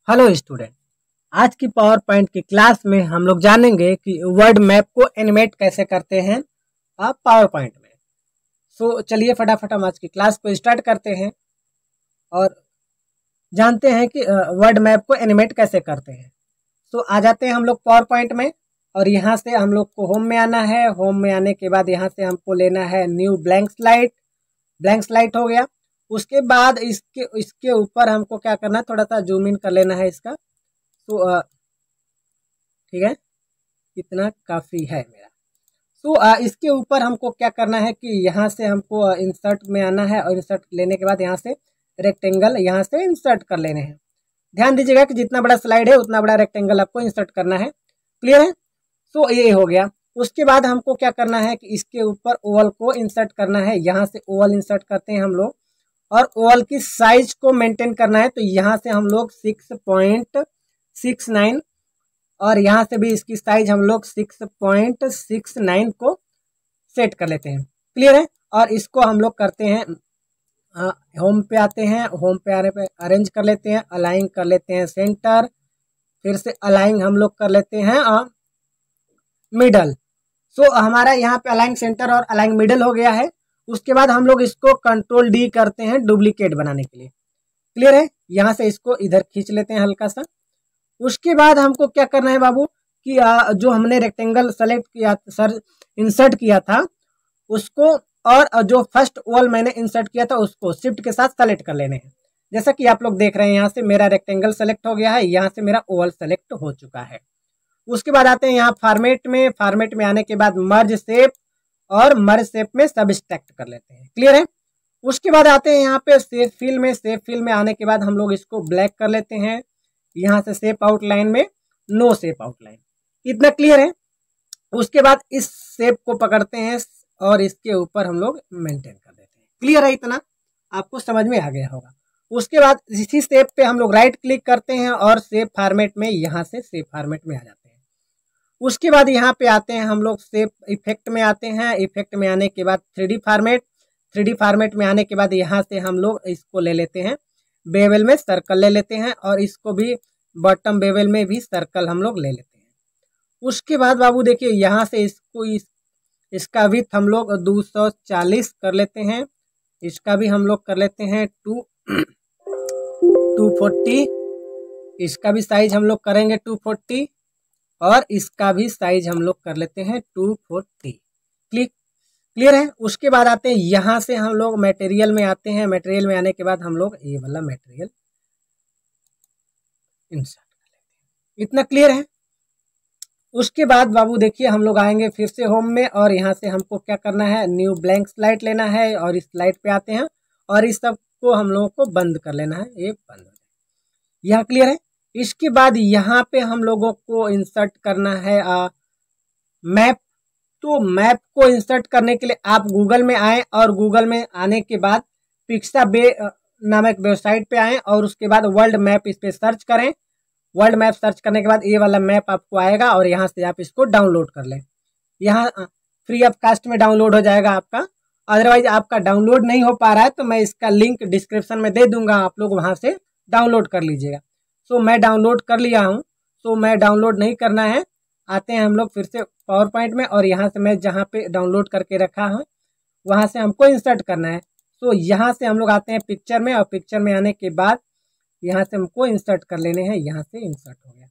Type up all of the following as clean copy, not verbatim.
Hello student. आज की power point की क्लास में हम लोग जानेंगे कि वर्ड मैप को एनिमेट कैसे करते हैं आप पावर पॉइंट में। सो चलिए फटाफट हम आज की क्लास को स्टार्ट करते हैं और जानते हैं कि वर्ड मैप को एनिमेट कैसे करते हैं। सो आ जाते हैं हम लोग पावर पॉइंट में और यहाँ से हम लोग को होम में आना है। होम में आने के बाद यहाँ से हमको लेना है new blank slide. Blank slide हो गया। उसके बाद इसके ऊपर हमको क्या करना है, थोड़ा सा जूम इन कर लेना है इसका। तो ठीक है, इतना काफ़ी है मेरा। सो इसके ऊपर हमको क्या करना है कि यहाँ से हमको इंसर्ट में आना है और इंसर्ट लेने के बाद यहाँ से रेक्टेंगल यहाँ से इंसर्ट कर लेने हैं। ध्यान दीजिएगा कि जितना बड़ा स्लाइड है उतना बड़ा रेक्टेंगल आपको इंसर्ट करना है। क्लियर है? सो ये हो गया। उसके बाद हमको क्या करना है कि इसके ऊपर ओवल को इंसर्ट करना है। यहाँ से ओवल इंसर्ट करते हैं हम लोग और ओवल की साइज को मेंटेन करना है। तो यहाँ से हम लोग 6.69 और यहाँ से भी इसकी साइज हम लोग 6.69 को सेट कर लेते हैं। क्लियर है? और इसको हम लोग करते हैं होम पे आते हैं। होम पे आने पे अरेंज कर लेते हैं, अलाइन कर लेते हैं सेंटर, फिर से अलाइन हम लोग कर लेते हैं मिडल। सो हमारा यहाँ पे अलाइन सेंटर और अलाइन मिडल हो गया है। उसके बाद हम लोग इसको कंट्रोल डी करते हैं डुप्लीकेट बनाने के लिए। क्लियर है? यहाँ से इसको इधर खींच लेते हैं हल्का सा। उसके बाद हमको क्या करना है बाबू कि जो हमने रेक्टेंगल सेलेक्ट किया इंसर्ट किया था उसको और जो फर्स्ट वॉल मैंने इंसर्ट किया था उसको शिफ्ट के साथ सेलेक्ट कर लेने हैं। जैसा कि आप लोग देख रहे हैं यहाँ से मेरा रेक्टेंगल सेलेक्ट हो गया है, यहाँ से मेरा ओवल सेलेक्ट हो चुका है। उसके बाद आते हैं यहाँ फॉर्मेट में। फॉर्मेट में आने के बाद मर्ज शेप और मर्ज शेप में सबट्रैक्ट कर लेते हैं। क्लियर है? उसके बाद आते हैं यहाँ पे शेप फिल में। शेप फिल में आने के बाद हम लोग इसको ब्लैक कर लेते हैं। यहाँ से शेप आउटलाइन में नो शेप आउटलाइन। इतना क्लियर है? उसके बाद इस शेप को पकड़ते हैं और इसके ऊपर हम लोग मेंटेन कर देते हैं। क्लियर है? इतना आपको समझ में आ गया होगा। उसके बाद इसी शेप पे हम लोग राइट क्लिक करते हैं और शेप फॉर्मेट में यहाँ से शेप फॉर्मेट में आ जाते हैं। उसके बाद यहाँ पे आते हैं हम लोग शेप इफेक्ट में आते हैं। इफेक्ट में आने के बाद 3D फॉर्मेट। 3D फॉर्मेट में आने के बाद यहाँ से हम लोग इसको ले लेते हैं बेवल में सर्कल ले लेते हैं और इसको भी बॉटम बेवल में भी सर्कल हम लोग ले लेते हैं। उसके बाद बाबू देखिए यहाँ से इसका विड्थ हम लोग 240 कर लेते हैं। इसका भी हम लोग कर लेते हैं 240। इसका भी साइज हम लोग करेंगे 240 और इसका भी साइज हम लोग कर लेते हैं 240। क्लियर है? उसके बाद आते हैं यहाँ से हम लोग मटेरियल में आते हैं। मटेरियल में आने के बाद हम लोग ये वाला मटेरियल इंसर्ट कर लेते हैं। इतना क्लियर है? उसके बाद बाबू देखिए हम लोग आएंगे फिर से होम में और यहाँ से हमको क्या करना है, न्यू ब्लैंक स्लाइड लेना है और इस स्लाइड पे आते हैं और इस सब को हम लोगों को बंद कर लेना है। ये बंद हो जाए। यहाँ क्लियर है? इसके बाद यहाँ पे हम लोगों को इंसर्ट करना है मैप। तो मैप को इंसर्ट करने के लिए आप गूगल में आए और गूगल में आने के बाद पिक्साबे नामक वेबसाइट पे आए और उसके बाद वर्ल्ड मैप इस पे सर्च करें। वर्ल्ड मैप सर्च करने के बाद ये वाला मैप आपको आएगा और यहाँ से आप इसको डाउनलोड कर लें। यहाँ फ्री ऑफ कास्ट में डाउनलोड हो जाएगा आपका। अदरवाइज आपका डाउनलोड नहीं हो पा रहा है तो मैं इसका लिंक डिस्क्रिप्शन में दे दूंगा, आप लोग वहाँ से डाउनलोड कर लीजिएगा। सो मैं डाउनलोड कर लिया हूँ। सो मैं डाउनलोड नहीं करना है। आते हैं हम लोग फिर से पावर पॉइंट में और यहाँ से मैं जहाँ पे डाउनलोड करके रखा हूँ वहाँ से हमको इंसर्ट करना है। तो यहाँ से हम लोग आते हैं पिक्चर में और पिक्चर में आने के बाद यहाँ से हमको इंसर्ट कर लेने हैं। यहाँ से इंसर्ट हो गया।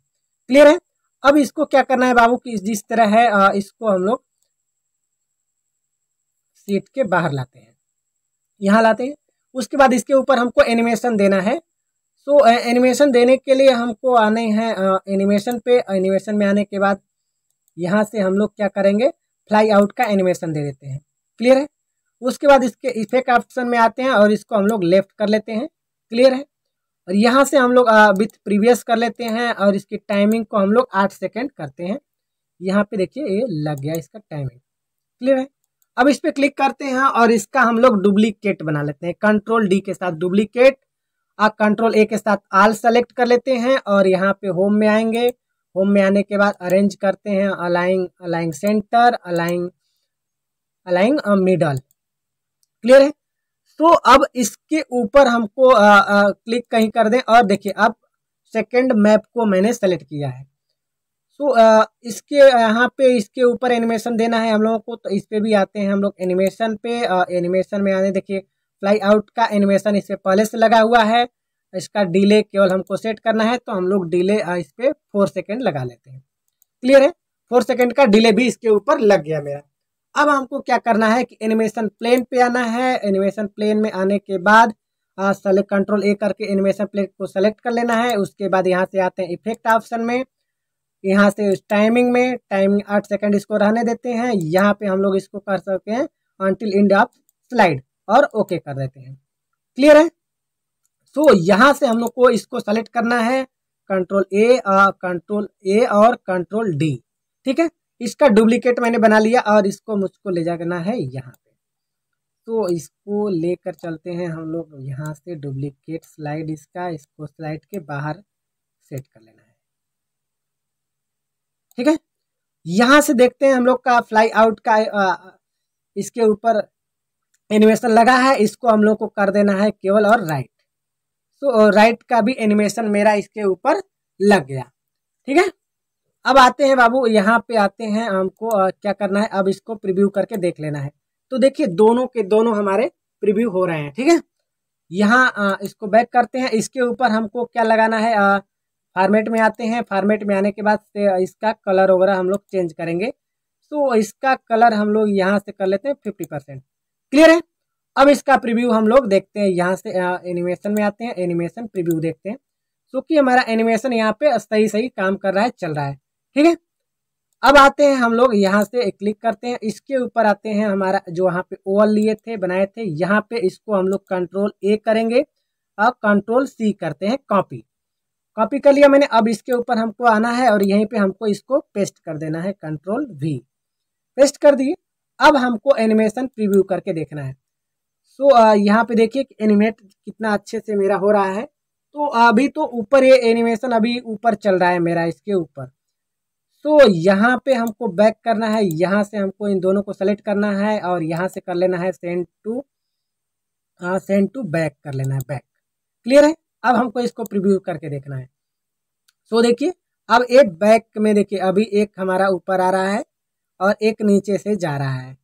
क्लियर है? अब इसको क्या करना है बाबू कि जिस तरह है इसको हम लोग सीट के बाहर लाते हैं, यहाँ लाते हैं। उसके बाद इसके ऊपर हमको एनिमेशन देना है। सो एनिमेशन देने के लिए हमको आने हैं एनिमेशन पे। एनिमेशन में आने के बाद यहाँ से हम लोग क्या करेंगे, फ्लाई आउट का एनिमेशन दे देते हैं। क्लियर है? उसके बाद इसके इफेक्ट ऑप्शन में आते हैं और इसको हम लोग लेफ्ट कर लेते हैं। क्लियर है? और यहाँ से हम लोग विथ प्रीवियस कर लेते हैं और इसकी टाइमिंग को हम लोग 8 सेकेंड करते हैं। यहाँ पे देखिए ये लग गया इसका टाइमिंग। क्लियर है? अब इस पर क्लिक करते हैं और इसका हम लोग डुप्लीकेट बना लेते हैं। कंट्रोल डी के साथ डुप्लीकेट, कंट्रोल ए के साथ ऑल सेलेक्ट कर लेते हैं और यहाँ पे होम में आएंगे। होम में आने के बाद अरेंज करते हैं align centre, align middle. Clear है? तो अब इसके ऊपर हमको क्लिक कहीं कर दें और देखिए अब सेकंड मैप को मैंने सेलेक्ट किया है। सो इसके यहाँ पे इसके ऊपर एनिमेशन देना है हम लोगों को, तो इस पे भी आते हैं हम लोग एनिमेशन पे। एनिमेशन में आने देखिए फ्लाई आउट का एनिमेशन इससे पहले से लगा हुआ है, इसका डिले केवल हमको सेट करना है, तो हम लोग डिले इस पे 4 सेकेंड लगा लेते हैं। क्लियर है, 4 सेकेंड का डिले भी इसके ऊपर लग गया मेरा। अब हमको क्या करना है कि एनिमेशन प्लेन पे आना है। एनिमेशन प्लेन में आने के बाद सेलेक्ट कंट्रोल ए करके एनिमेशन प्लेन को सेलेक्ट कर लेना है। उसके बाद यहाँ से आते हैं इफेक्ट ऑप्शन में, यहाँ से टाइमिंग में टाइमिंग 8 सेकंड इसको रहने देते हैं। यहाँ पे हम लोग इसको कर सकते हैं अंटिल एंड ऑफ स्लाइड और ओके कर देते हैं। क्लियर है। सो यहाँ से हम लोग को इसको सेलेक्ट करना है कंट्रोल ए और कंट्रोल डी। ठीक है, इसका डुप्लीकेट मैंने बना लिया और इसको मुझको ले जाना है यहाँ पे। तो इसको लेकर चलते हैं हम लोग यहाँ से, डुप्लीकेट स्लाइड इसको स्लाइड के बाहर सेट कर लेना है। ठीक है, यहाँ से देखते हैं हम लोग का फ्लाई आउट का इसके ऊपर एनिमेशन लगा है, इसको हम लोग को कर देना है केवल और राइट। सो राइट का भी एनिमेशन मेरा इसके ऊपर लग गया। ठीक है, अब आते हैं बाबू, यहाँ पे आते हैं हमको क्या करना है, अब इसको प्रीव्यू करके देख लेना है। तो देखिए दोनों के दोनों हमारे प्रीव्यू हो रहे हैं। ठीक है, यहाँ इसको बैक करते हैं। इसके ऊपर हमको क्या लगाना है, फॉर्मेट में आते हैं। फॉर्मेट में आने के बाद से इसका कलर वगैरह हम लोग चेंज करेंगे। तो इसका कलर हम लोग यहाँ से कर लेते हैं 50%। क्लियर है, अब इसका प्रीव्यू हम लोग देखते हैं। यहाँ से एनिमेशन में आते हैं, एनिमेशन प्रीव्यू देखते हैं। सो कि हमारा एनिमेशन यहाँ पे सही काम कर रहा है, चल रहा है। ठीक है, अब आते हैं हम लोग यहाँ से क्लिक करते हैं, इसके ऊपर आते हैं हमारा जो वहाँ पे ओवल लिए थे बनाए थे, यहाँ पे इसको हम लोग कंट्रोल ए करेंगे और कंट्रोल सी करते हैं, कॉपी कर लिया मैंने। अब इसके ऊपर हमको आना है और यहीं पे हमको इसको पेस्ट कर देना है, कंट्रोल वी, पेस्ट कर दिए। अब हमको एनिमेशन प्रीव्यू करके देखना है। सो यहाँ पे देखिए एनिमेट कितना अच्छे से मेरा हो रहा है। तो अभी तो ऊपर ये एनिमेशन अभी ऊपर चल रहा है मेरा इसके ऊपर। तो यहाँ पे हमको बैक करना है, यहाँ से हमको इन दोनों को सेलेक्ट करना है और यहाँ से कर लेना है सेंड टू बैक कर लेना है, बैक। क्लियर है, अब हमको इसको प्रीव्यू करके देखना है। सो देखिए अब एक बैक में देखिए अभी एक हमारा ऊपर आ रहा है और एक नीचे से जा रहा है।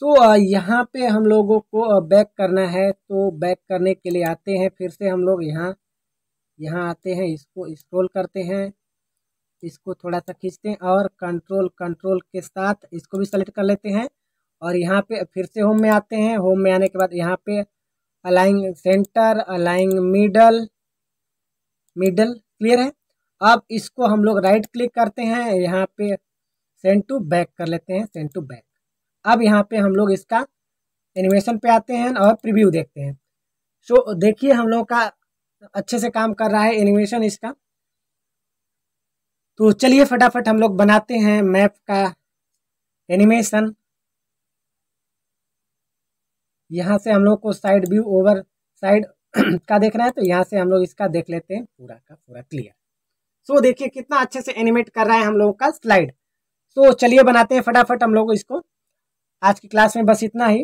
सो यहाँ पे हम लोगों को बैक करना है। तो बैक करने के लिए आते हैं, फिर से हम लोग यहाँ आते हैं, इसको स्क्रॉल करते हैं, इसको थोड़ा सा खींचते हैं और कंट्रोल के साथ इसको भी सेलेक्ट कर लेते हैं। और यहाँ पे फिर से होम में आते हैं। होम में आने के बाद यहाँ पे अलाइंग सेंटर, अलाइंग मिडल। क्लियर है, अब इसको हम लोग राइट क्लिक करते हैं, यहाँ पे सेंड टू बैक कर लेते हैं, सेंड टू बैक। अब यहाँ पे हम लोग इसका एनिमेशन पे आते हैं और प्रीव्यू देखते हैं। सो देखिए हम लोग का अच्छे से काम कर रहा है एनिमेशन इसका। तो चलिए फटाफट हम लोग बनाते हैं मैप का एनिमेशन। यहाँ से हम लोग को साइड व्यू ओवर साइड का देखना है, तो यहाँ से हम लोग इसका देख लेते हैं पूरा का पूरा क्लियर। सो देखिए कितना अच्छे से एनिमेट कर रहा है हम लोगों का स्लाइड। सो चलिए बनाते हैं फटाफट हम लोग इसको। आज की क्लास में बस इतना ही।